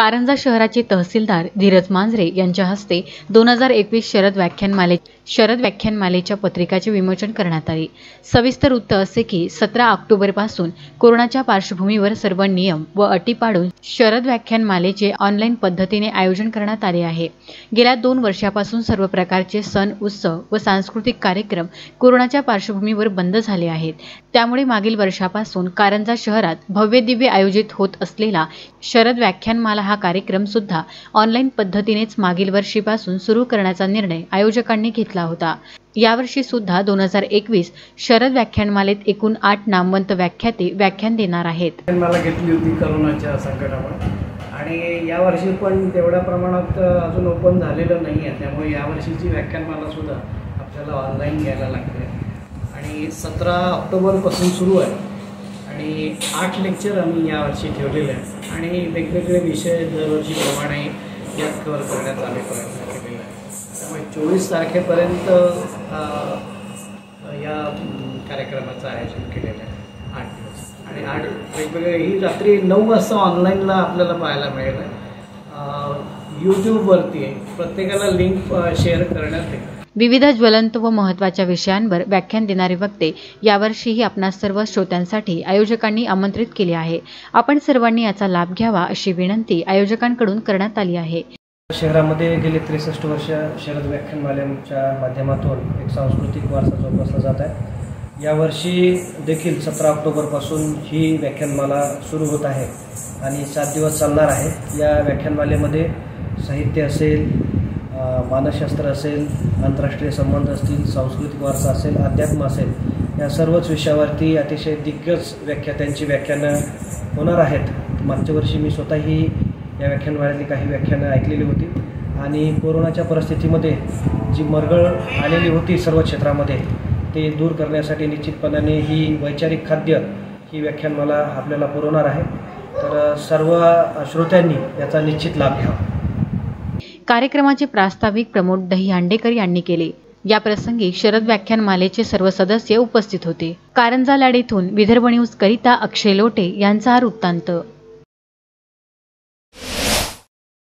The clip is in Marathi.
कारंजा शहराचे तहसीलदार धीरज मांजरे यांच्या हस्ते 2021 शरद व्याख्यानमालेच्या पत्रिकाचे विमोचन करण्यात आले। सविस्तर वृत्त असे की 17 ऑक्टोबरपासून कोरोनाच्या पार्श्वभूमीवर सर्व नियम व अटी पाळून शरद व्याख्यानमालेचे ऑनलाईन पद्धतीने आयोजन करण्यात आले आहे। गेल्या 2 वर्षापासून सर्व प्रकारचे सण, उत्सव व सांस्कृतिक कार्यक्रम कोरोनाच्या पार्श्वभूमीवर बंद झाले आहेत। त्यामुळे मागील वर्षापासून कारंजा शहरात भव्य दिव्य आयोजित होत असलेला शरद व्याख्यानमाला हा कार्यक्रम सुद्धा ऑनलाईन पद्धतीनेच मागील वर्षीपासून सुरू करण्याचा निर्णय आयोजकांनी घेतला होता। यावर्षी सुद्धा 2021 शरद व्याख्यानमालेत एकूण 8 नामवंत व्याख्याते व्याख्यान देणार आहेत। मला घेतली होती कोरोनाच्या संकटामुळे आणि यावर्षी पण तेवढ्या प्रमाणात अजून ओपन झालेलं नाही आहे, त्यामुळे यावर्षीची व्याख्यानमाला सुद्धा आपल्याला ऑनलाईन घ्यायला लागते आणि 17 ऑक्टोबरपासून सुरू आहे आणि 8 लेक्चर आम्ही यावर्षी ठेवलेले आहेत आणि वेगवेगळे विषय दरवर्षीप्रमाणे यात कव्हर करण्याचा आम्ही प्रयत्न केलेला आहे। त्यामुळे 24 तारखेपर्यंत या कार्यक्रमाचं आयोजन केलेलं आहे 8 दिवस आणि 8 वेगवेगळे ही रात्री 9 वाजता ऑनलाईनला आपल्याला पाहायला मिळेल। यूट्यूबवरती प्रत्येकाला लिंक शेअर करण्यात येईल। विविध ज्वलंत व महत्त्वाच्या विषयांवर व्याख्यान देणारे वक्ते यावर्षीही आपणा सर्व श्रोत्यांसाठी आयोजकांनी आमंत्रित केले आहे। आपण सर्वांनी याचा लाभ घ्यावा अशी विनंती आयोजकांकडून करण्यात आली आहे। शहरामध्ये गेले 63 वर्ष शरद व्याख्यानमालेच्या माध्यमातून एक सांस्कृतिक वारसा जोपासला जात आहे। यावर्षी देखील 17 ऑक्टोबरपासून ही व्याख्यानमाला सुरू होत आहे आणि 7 दिवस चालणार आहे। या व्याख्यानमालेमध्ये साहित्य असेल, मानसशास्त्र असेल, आंतरराष्ट्रीय संबंध असतील, सांस्कृतिक वारसा असेल, अध्यात्म असेल, या सर्वच विषयावरती अतिशय दिग्गज व्याख्यात्यांची व्याख्यानं होणार आहेत। मागच्या वर्षी मी स्वतःही या व्याख्यानमालेतली काही व्याख्यानं ऐकलेली होती आणि कोरोनाच्या परिस्थितीमध्ये जी मरगळ आलेली होती सर्व क्षेत्रामध्ये ते दूर करण्यासाठी निश्चितपणाने ही वैचारिक खाद्य ही व्याख्यानमाला आपल्याला पुरवणार आहे। तर सर्व श्रोत्यांनी याचा निश्चित लाभ घ्यावा। कार्यक्रमाचे प्रास्ताविक प्रमोद दहीहांडेकर यांनी केले। या प्रसंगी शरद व्याख्यानमालेचे सर्व सदस्य उपस्थित होते। कारंजा लाड येथून विदर्भ न्यूज करिता अक्षय लोटे यांचा हा वृत्तांत।